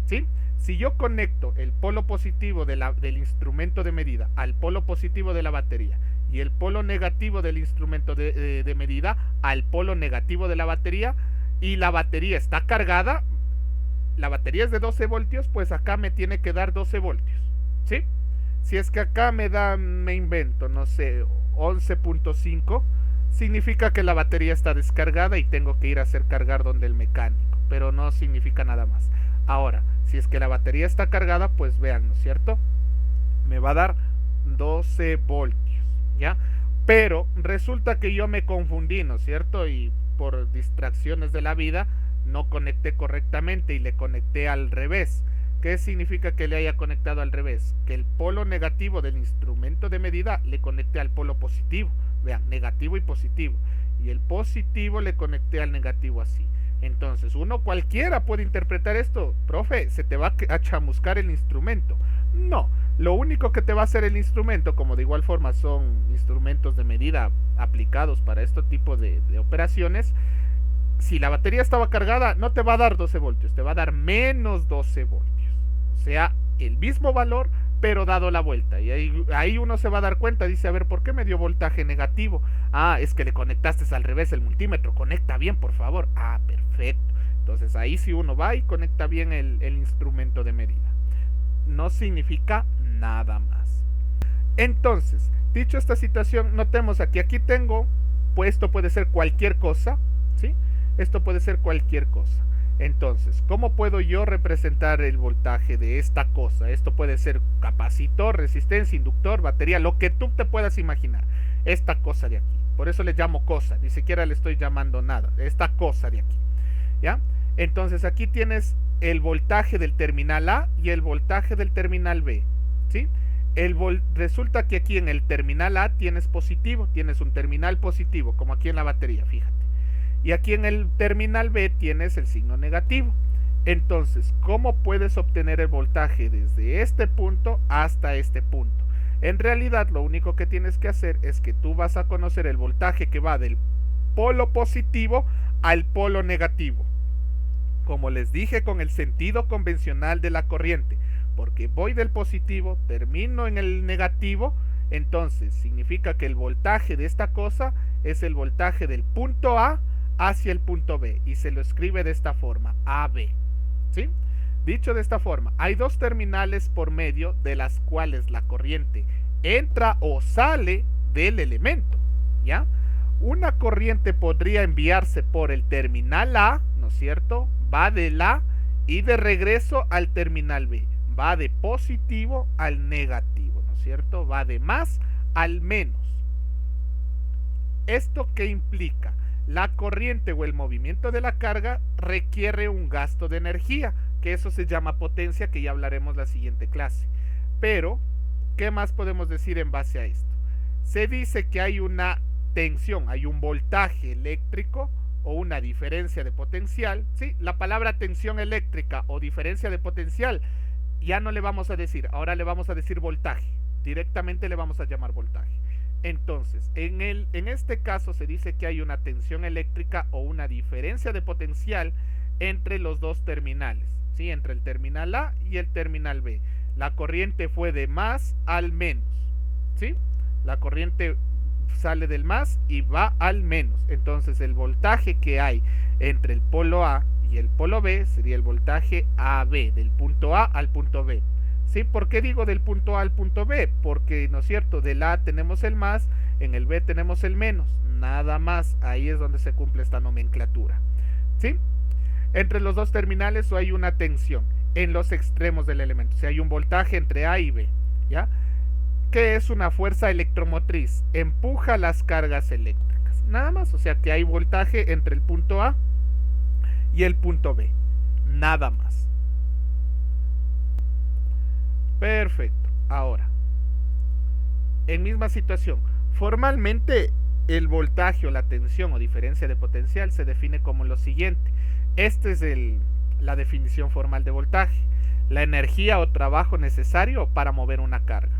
¿sí? Si yo conecto el polo positivo del instrumento de medida al polo positivo de la batería y el polo negativo del instrumento de medida al polo negativo de la batería, y la batería está cargada, la batería es de 12 voltios, pues acá me tiene que dar 12 voltios, ¿sí? Si es que acá me invento, no sé, 11.5, significa que la batería está descargada y tengo que ir a hacer cargar donde el mecánico, pero no significa nada más. Ahora, si es que la batería está cargada, pues vean, ¿no es cierto? Me va a dar 12 voltios, ¿ya? Pero resulta que yo me confundí, ¿no es cierto? Y por distracciones de la vida no conecté correctamente y le conecté al revés. ¿Qué significa que le haya conectado al revés? Que el polo negativo del instrumento de medida le conecté al polo positivo. Vean, negativo y positivo. Y el positivo le conecté al negativo así. Entonces, uno cualquiera puede interpretar esto. Profe, se te va a chamuscar el instrumento. No, lo único que te va a hacer el instrumento, como de igual forma son instrumentos de medida aplicados para este tipo de operaciones, si la batería estaba cargada, no te va a dar 12 voltios, te va a dar menos 12 voltios. O sea, el mismo valor, pero dado la vuelta. Y ahí uno se va a dar cuenta, dice, a ver, ¿por qué me dio voltaje negativo? Ah, es que le conectaste al revés el multímetro, conecta bien, por favor. Ah, perfecto. Entonces ahí sí uno va y conecta bien el instrumento de medida. No significa nada más. Entonces, dicho esta situación, notemos aquí tengo, pues esto puede ser cualquier cosa, ¿sí? Esto puede ser cualquier cosa. Entonces, ¿cómo puedo yo representar el voltaje de esta cosa? Esto puede ser capacitor, resistencia, inductor, batería, lo que tú te puedas imaginar. Esta cosa de aquí. Por eso le llamo cosa, ni siquiera le estoy llamando nada. Esta cosa de aquí, ¿ya? Entonces aquí tienes el voltaje del terminal A y el voltaje del terminal B, ¿sí? Resulta que aquí en el terminal A tienes positivo, tienes un terminal positivo, como aquí en la batería, fíjate. Y aquí en el terminal B tienes el signo negativo. Entonces, ¿cómo puedes obtener el voltaje desde este punto hasta este punto? En realidad, lo único que tienes que hacer es que tú vas a conocer el voltaje que va del polo positivo al polo negativo. Como les dije, con el sentido convencional de la corriente, porque voy del positivo, termino en el negativo, entonces significa que el voltaje de esta cosa es el voltaje del punto A hacia el punto B, y se lo escribe de esta forma, AB, ¿sí? Dicho de esta forma, hay dos terminales por medio de las cuales la corriente entra o sale del elemento, ¿ya? Una corriente podría enviarse por el terminal A, ¿no es cierto? Va del A y de regreso al terminal B. Va de positivo al negativo, ¿no es cierto? Va de más al menos. ¿Esto qué implica? La corriente o el movimiento de la carga requiere un gasto de energía, que eso se llama potencia, que ya hablaremos la siguiente clase. Pero, ¿qué más podemos decir en base a esto? Se dice que hay una tensión, hay un voltaje eléctrico o una diferencia de potencial, ¿sí? La palabra tensión eléctrica o diferencia de potencial ya no le vamos a decir, ahora le vamos a decir voltaje, directamente le vamos a llamar voltaje. Entonces, en este caso se dice que hay una tensión eléctrica o una diferencia de potencial entre los dos terminales, ¿sí? Entre el terminal A y el terminal B. La corriente fue de más al menos, ¿sí? La corriente sale del más y va al menos. Entonces, el voltaje que hay entre el polo A y el polo B sería el voltaje AB, del punto A al punto B. ¿Sí? ¿Por qué digo del punto A al punto B? Porque, ¿no es cierto? Del A tenemos el más, en el B tenemos el menos, nada más. Ahí es donde se cumple esta nomenclatura. ¿Sí? Entre los dos terminales hay una tensión en los extremos del elemento. O sea, hay un voltaje entre A y B. ¿Ya? ¿Qué es una fuerza electromotriz? Empuja las cargas eléctricas. Nada más. O sea, que hay voltaje entre el punto A y el punto B. Nada más. Perfecto. Ahora, en misma situación, formalmente el voltaje o la tensión o diferencia de potencial se define como lo siguiente. Esta es la definición formal de voltaje. La energía o trabajo necesario para mover una carga.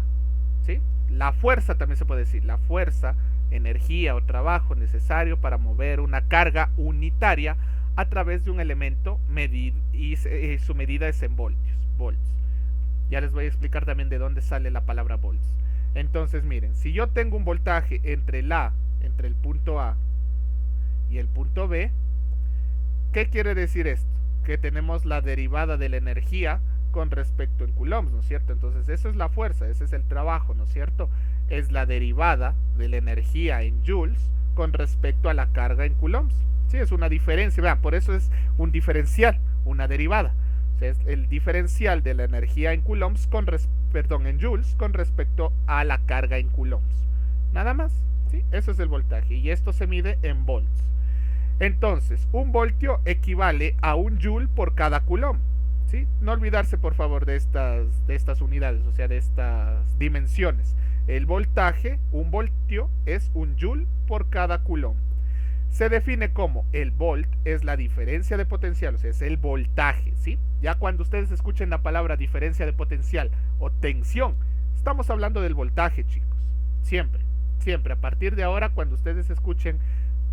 ¿Sí? La fuerza también se puede decir. La fuerza, energía o trabajo necesario para mover una carga unitaria a través de un elemento y su medida es en voltios. Ya les voy a explicar también de dónde sale la palabra volts. Entonces miren, si yo tengo un voltaje entre el punto A y el punto B, ¿qué quiere decir esto? Que tenemos la derivada de la energía con respecto en coulombs, ¿no es cierto? Entonces eso es la fuerza, ese es el trabajo, ¿no es cierto? Es la derivada de la energía en joules con respecto a la carga en coulombs. Sí, es una diferencia, vean, por eso es un diferencial, una derivada. O sea, es el diferencial de la energía en coulombs en joules con respecto a la carga en coulombs. Nada más, ¿sí? Eso es el voltaje y esto se mide en volts. Entonces, un voltio equivale a un joule por cada coulomb. ¿Sí? No olvidarse, por favor, de estas unidades, o sea, de estas dimensiones. El voltaje, un voltio, es un joule por cada coulomb. Se define como el volt es la diferencia de potencial, o sea, es el voltaje, ¿sí? Ya cuando ustedes escuchen la palabra diferencia de potencial o tensión, estamos hablando del voltaje, chicos. Siempre, siempre. A partir de ahora, cuando ustedes escuchen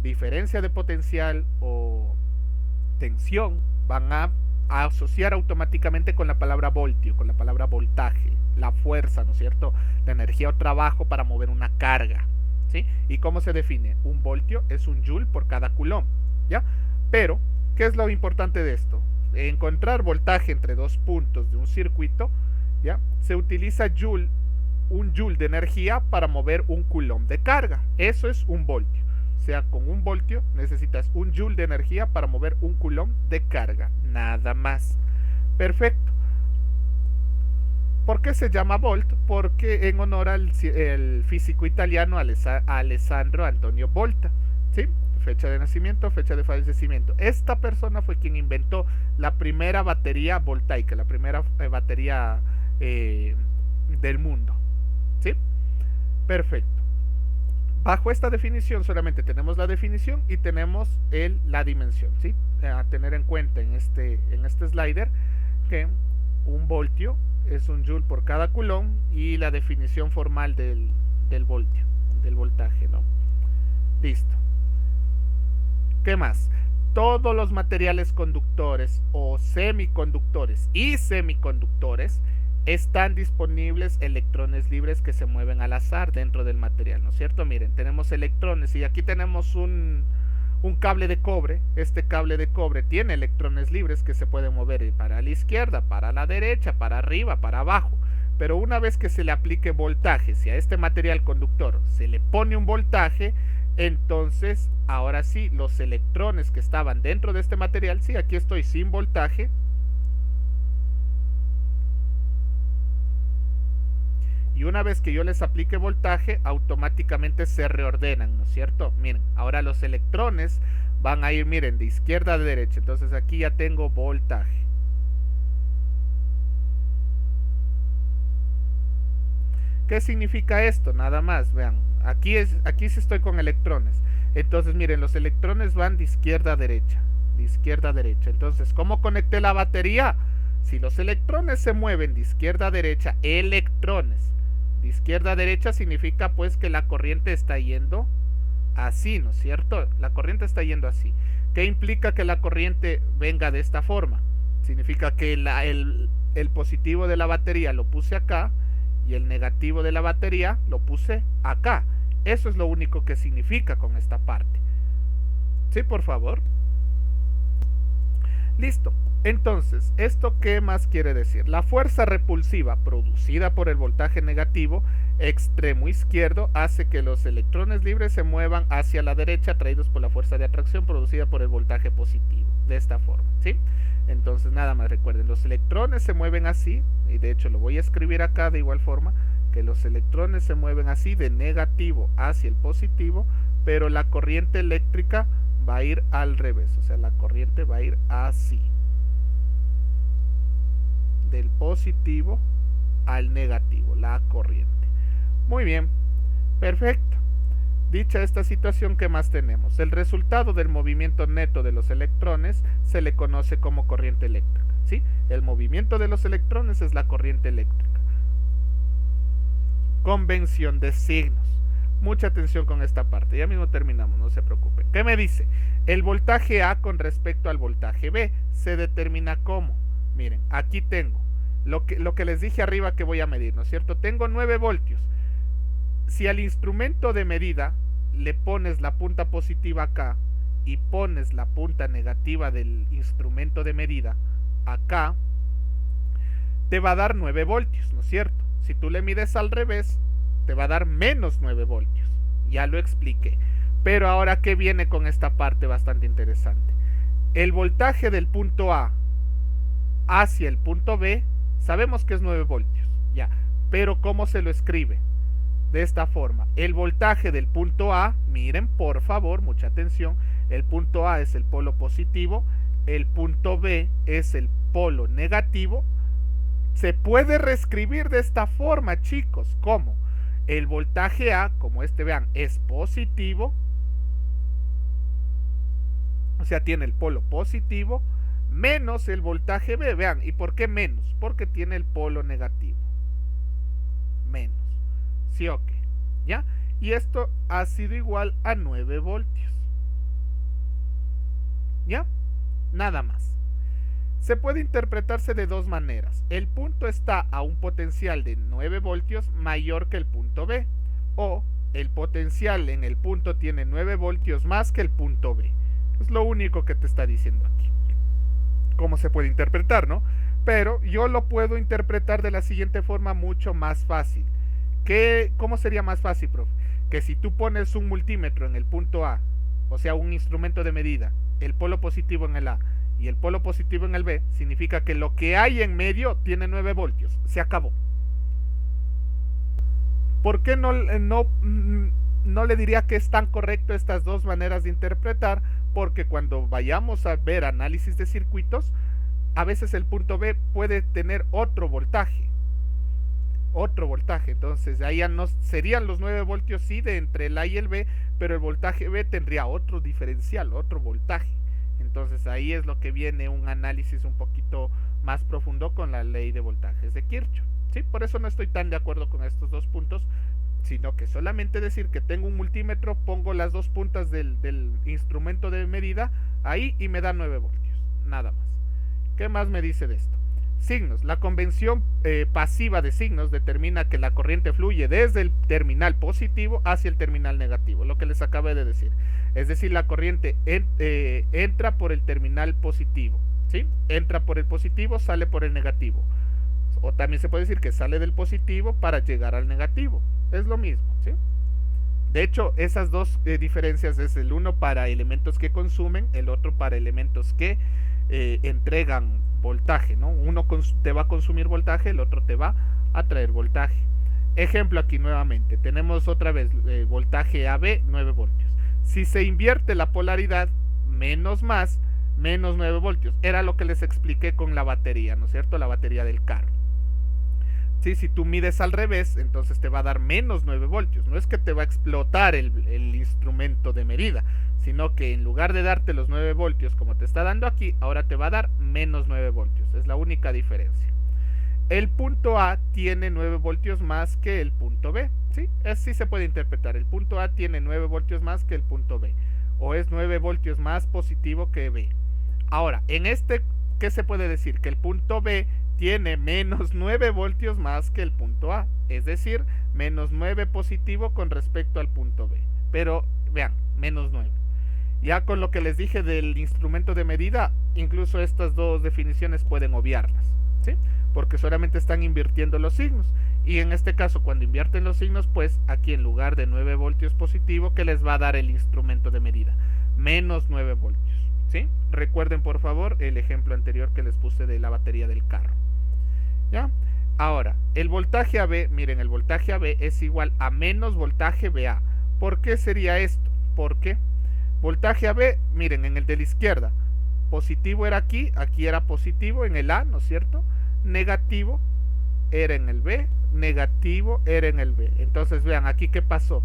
diferencia de potencial o tensión, van a asociar automáticamente con la palabra voltio, con la palabra voltaje, la fuerza, ¿no es cierto? La energía o trabajo para mover una carga. ¿Sí? ¿Y cómo se define? Un voltio es un joule por cada coulomb, ¿ya? Pero, ¿qué es lo importante de esto? Encontrar voltaje entre dos puntos de un circuito, ¿ya? Se utiliza un joule de energía para mover un coulomb de carga. Eso es un voltio. O sea, con un voltio necesitas un joule de energía para mover un coulomb de carga. Nada más. Perfecto. ¿Por qué se llama volt? Porque en honor al físico italiano Alessandro Antonio Volta, ¿sí? Fecha de nacimiento, fecha de fallecimiento. Esta persona fue quien inventó la primera batería voltaica, la primera batería del mundo, ¿sí? Perfecto. Bajo esta definición solamente tenemos la definición y tenemos la dimensión, ¿sí? A tener en cuenta en este slider que un voltio es un joule por cada coulomb y la definición formal del voltio, del voltaje, ¿no? Listo. ¿Qué más? Todos los materiales conductores o semiconductores y semiconductores están disponibles electrones libres que se mueven al azar dentro del material, ¿no es cierto? Miren, tenemos electrones y aquí tenemos un cable de cobre. Este cable de cobre tiene electrones libres que se pueden mover para la izquierda, para la derecha, para arriba, para abajo. Pero una vez que se le aplique voltaje, si a este material conductor se le pone un voltaje, entonces ahora sí, los electrones que estaban dentro de este material, sí, aquí estoy sin voltaje, y una vez que yo les aplique voltaje, automáticamente se reordenan, ¿no es cierto? Miren, ahora los electrones van a ir, miren, de izquierda a derecha. Entonces aquí ya tengo voltaje. ¿Qué significa esto? Nada más, vean, aquí sí estoy con electrones. Entonces miren, los electrones van de izquierda a derecha, de izquierda a derecha. Entonces, ¿cómo conecté la batería? Si los electrones se mueven de izquierda a derecha, electrones de izquierda a derecha significa pues que la corriente está yendo así, ¿no es cierto? La corriente está yendo así. ¿Qué implica que la corriente venga de esta forma? Significa que el positivo de la batería lo puse acá y el negativo de la batería lo puse acá. Eso es lo único que significa con esta parte. Sí, por favor. Listo. Entonces, ¿esto qué más quiere decir? La fuerza repulsiva producida por el voltaje negativo extremo izquierdo hace que los electrones libres se muevan hacia la derecha atraídos por la fuerza de atracción producida por el voltaje positivo, de esta forma, ¿sí? Entonces, nada más recuerden, los electrones se mueven así, y de hecho lo voy a escribir acá de igual forma, que los electrones se mueven así de negativo hacia el positivo, pero la corriente eléctrica va a ir al revés, o sea, la corriente va a ir así, del positivo al negativo, la corriente. Muy bien, perfecto. Dicha esta situación, ¿qué más tenemos? El resultado del movimiento neto de los electrones se le conoce como corriente eléctrica, ¿sí? El movimiento de los electrones es la corriente eléctrica. Convención de signos. Mucha atención con esta parte, ya mismo terminamos, no se preocupen. ¿Qué me dice? El voltaje A con respecto al voltaje B se determina como, miren, aquí tengo lo que les dije arriba que voy a medir, ¿no es cierto? Tengo 9 voltios. Si al instrumento de medida le pones la punta positiva acá y pones la punta negativa del instrumento de medida acá, te va a dar 9 voltios, ¿no es cierto? Si tú le mides al revés, te va a dar menos 9 voltios. Ya lo expliqué. Pero ahora, ¿qué viene con esta parte bastante interesante? El voltaje del punto A hacia el punto B, sabemos que es 9 voltios, ya. Pero ¿cómo se lo escribe? De esta forma, el voltaje del punto A, miren por favor, mucha atención, el punto A es el polo positivo, el punto B es el polo negativo. Se puede reescribir de esta forma, chicos. ¿Cómo? El voltaje A, como vean, es positivo, o sea, tiene el polo positivo, menos el voltaje B, vean, ¿y por qué menos? Porque tiene el polo negativo, menos, ¿sí o qué? ¿Ya? Y esto ha sido igual a 9 voltios, ¿ya? Nada más. Se puede interpretarse de dos maneras. El punto está a un potencial de 9 voltios mayor que el punto B, o el potencial en el punto tiene 9 voltios más que el punto B. Es lo único que te está diciendo aquí. ¿Cómo se puede interpretar, no? Pero yo lo puedo interpretar de la siguiente forma, mucho más fácil. ¿Cómo sería más fácil, profe? Que si tú pones un multímetro en el punto A, o sea, un instrumento de medida, el polo positivo en el A y el polo positivo en el B, significa que lo que hay en medio tiene 9 voltios. Se acabó. ¿Por qué no le diría que es tan correcto estas dos maneras de interpretar? Porque cuando vayamos a ver análisis de circuitos, a veces el punto B puede tener otro voltaje. Entonces ahí ya no serían los 9 voltios sí de entre el A y el B, pero el voltaje B tendría otro diferencial, otro voltaje. Entonces ahí es lo que viene un análisis un poquito más profundo con la ley de voltajes de Kirchhoff, ¿sí? Por eso no estoy tan de acuerdo con estos dos puntos, sino que solamente decir que tengo un multímetro, pongo las dos puntas del instrumento de medida ahí y me da 9 voltios, nada más. ¿Qué más me dice de esto? Signos. La convención pasiva de signos determina que la corriente fluye desde el terminal positivo hacia el terminal negativo, lo que les acabé de decir. Es decir, la corriente entra por el terminal positivo, ¿sí? Entra por el positivo, sale por el negativo. O también se puede decir que sale del positivo para llegar al negativo. Es lo mismo, ¿sí? De hecho, esas dos diferencias es el uno para elementos que consumen, el otro para elementos que entregan voltaje, ¿no? Uno te va a consumir voltaje, el otro te va a traer voltaje. Ejemplo aquí nuevamente, tenemos otra vez voltaje AB, 9 voltios. Si se invierte la polaridad, menos más, menos 9 voltios. Era lo que les expliqué con la batería, ¿no es cierto? La batería del carro. ¿Sí? Si tú mides al revés, entonces te va a dar menos 9 voltios. No es que te va a explotar el instrumento de medida, sino que en lugar de darte los 9 voltios como te está dando aquí, ahora te va a dar menos 9 voltios. Es la única diferencia. El punto A tiene 9 voltios más que el punto B. ¿Sí? Así se puede interpretar. El punto A tiene 9 voltios más que el punto B. O es 9 voltios más positivo que B. Ahora, en este, ¿qué se puede decir? Que el punto B tiene menos 9 voltios más que el punto A. Es decir, menos 9 positivo con respecto al punto B. Pero, vean, menos 9. Ya con lo que les dije del instrumento de medida, incluso estas dos definiciones pueden obviarlas, ¿sí? Porque solamente están invirtiendo los signos. Y en este caso, cuando invierten los signos, pues aquí en lugar de 9 voltios positivo, ¿qué les va a dar el instrumento de medida? Menos 9 voltios, ¿sí? Recuerden por favor el ejemplo anterior que les puse de la batería del carro. ¿Ya? Ahora, el voltaje AB, miren, el voltaje AB es igual a menos voltaje BA. ¿Por qué sería esto? Porque voltaje AB, miren, en el de la izquierda, positivo era aquí, aquí era positivo en el A, ¿no es cierto? Negativo era en el B, negativo era en el B. Entonces vean, aquí qué pasó.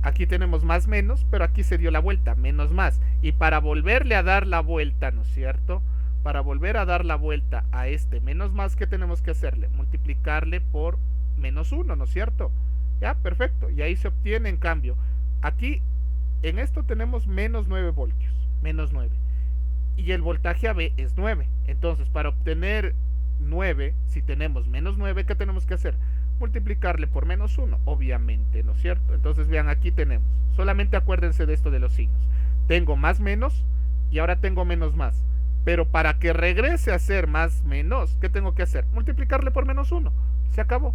Aquí tenemos más menos, pero aquí se dio la vuelta, menos más. Y para volverle a dar la vuelta, ¿no es cierto? Para volver a dar la vuelta a este menos más, ¿qué tenemos que hacerle? Multiplicarle por menos 1, ¿no es cierto? Ya, perfecto. Y ahí se obtiene, en cambio, aquí en esto tenemos menos 9 voltios, menos 9. Y el voltaje AB es 9. Entonces, para obtener 9, si tenemos menos 9, ¿qué tenemos que hacer? Multiplicarle por menos 1, obviamente, ¿no es cierto? Entonces, vean, aquí tenemos. Solamente acuérdense de esto de los signos. Tengo más menos y ahora tengo menos más. Pero para que regrese a ser más menos, ¿qué tengo que hacer? Multiplicarle por menos 1. Se acabó.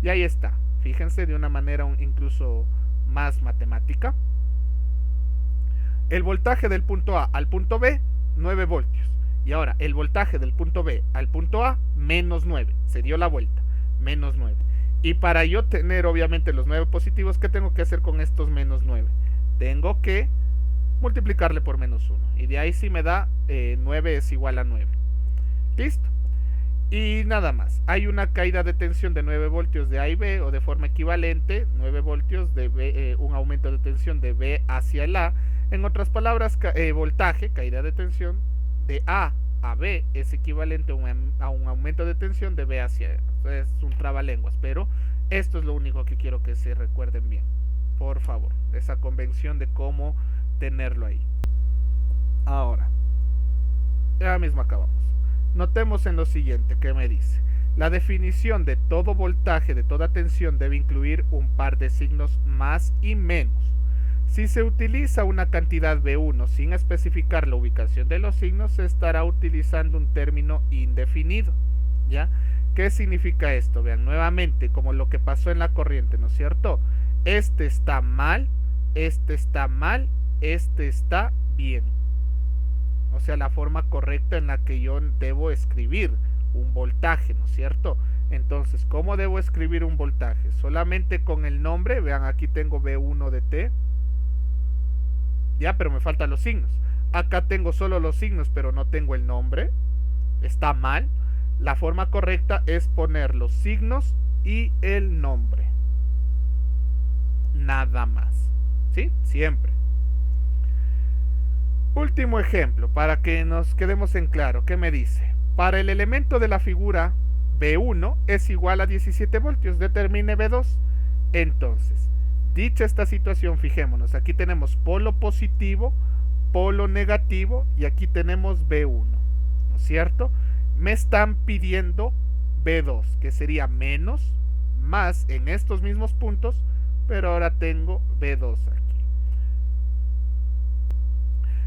Y ahí está. Fíjense de una manera incluso más matemática. El voltaje del punto A al punto B, 9 voltios. Y ahora el voltaje del punto B al punto A, menos 9. Se dio la vuelta, menos 9. Y para yo tener obviamente los 9 positivos, ¿qué tengo que hacer con estos menos 9? Tengo que multiplicarle por menos 1. Y de ahí sí me da 9 es igual a 9. ¿Listo? Y nada más. Hay una caída de tensión de 9 voltios de A y B, o de forma equivalente, 9 voltios de B, un aumento de tensión de B hacia el A. En otras palabras, voltaje, caída de tensión de A a B es equivalente a un aumento de tensión de B hacia A. Es un trabalenguas, pero esto es lo único que quiero que se recuerden bien. Por favor, esa convención de cómo tenerlo ahí. Ahora, ya mismo acabamos. Notemos en lo siguiente que me dice: la definición de todo voltaje de toda tensión debe incluir un par de signos más y menos. Si se utiliza una cantidad B1 sin especificar la ubicación de los signos, se estará utilizando un término indefinido. ¿Ya? ¿Qué significa esto? Vean nuevamente, como lo que pasó en la corriente, ¿no es cierto? Este está mal, este está mal, este está bien. O sea, la forma correcta en la que yo debo escribir un voltaje, ¿no es cierto? Entonces, ¿cómo debo escribir un voltaje? Solamente con el nombre. Vean, aquí tengo B1 de T. Ya, pero me faltan los signos. Acá tengo solo los signos, pero no tengo el nombre. Está mal. La forma correcta es poner los signos y el nombre. Nada más. ¿Sí? Siempre. Último ejemplo, para que nos quedemos en claro. ¿Qué me dice? Para el elemento de la figura, B1 es igual a 17 voltios. Determine B2. Entonces, dicha esta situación, fijémonos, aquí tenemos polo positivo, polo negativo, y aquí tenemos B1, ¿no es cierto? Me están pidiendo B2, que sería menos, más en estos mismos puntos, pero ahora tengo B2 aquí.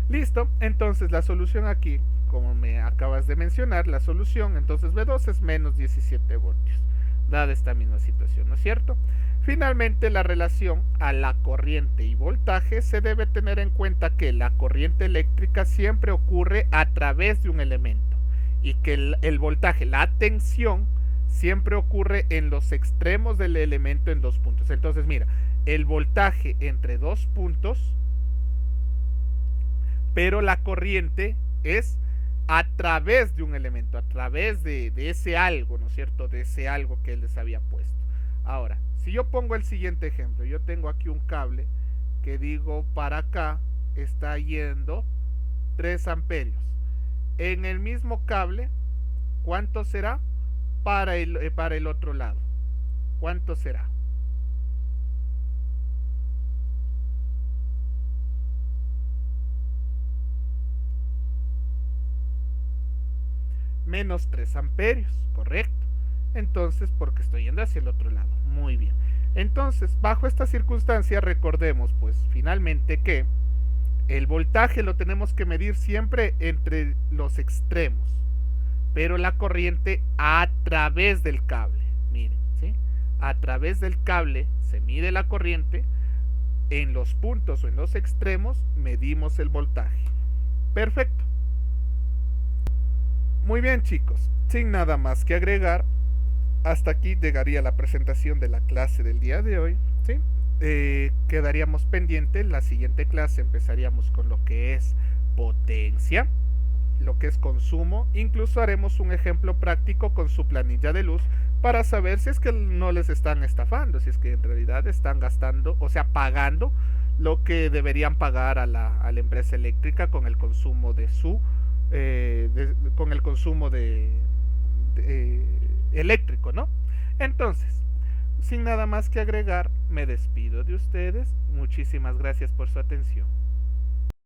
Listo, entonces la solución aquí, como me acabas de mencionar, la solución, entonces B2 es menos 17 voltios, dada esta misma situación, ¿no es cierto? Finalmente, la relación a la corriente y voltaje se debe tener en cuenta que la corriente eléctrica siempre ocurre a través de un elemento y que el voltaje, la tensión, siempre ocurre en los extremos del elemento en dos puntos. Entonces, mira, el voltaje entre dos puntos, pero la corriente es a través de un elemento, a través de ese algo, ¿no es cierto? De ese algo que él les había puesto. Ahora, si yo pongo el siguiente ejemplo, yo tengo aquí un cable que digo para acá está yendo 3 amperios. En el mismo cable, ¿cuánto será para el otro lado? ¿Cuánto será? Menos 3 amperios, correcto. Entonces, porque estoy yendo hacia el otro lado. Muy bien. Entonces, bajo esta circunstancia, recordemos, pues, finalmente que El voltaje lo tenemos que medir siempre entre los extremos, pero la corriente a través del cable. Miren, ¿sí? A través del cable se mide la corriente, en los puntos o en los extremos medimos el voltaje. Perfecto. Muy bien, chicos, sin nada más que agregar, hasta aquí llegaría la presentación de la clase del día de hoy, ¿sí? Quedaríamos pendientes. La siguiente clase empezaríamos con lo que es potencia, lo que es consumo. Incluso haremos un ejemplo práctico con su planilla de luz para saber si es que no les están estafando, si es que en realidad están gastando, o sea, pagando lo que deberían pagar a la empresa eléctrica con el consumo de su con el consumo de eléctrico, ¿no? Entonces, sin nada más que agregar, me despido de ustedes. Muchísimas gracias por su atención.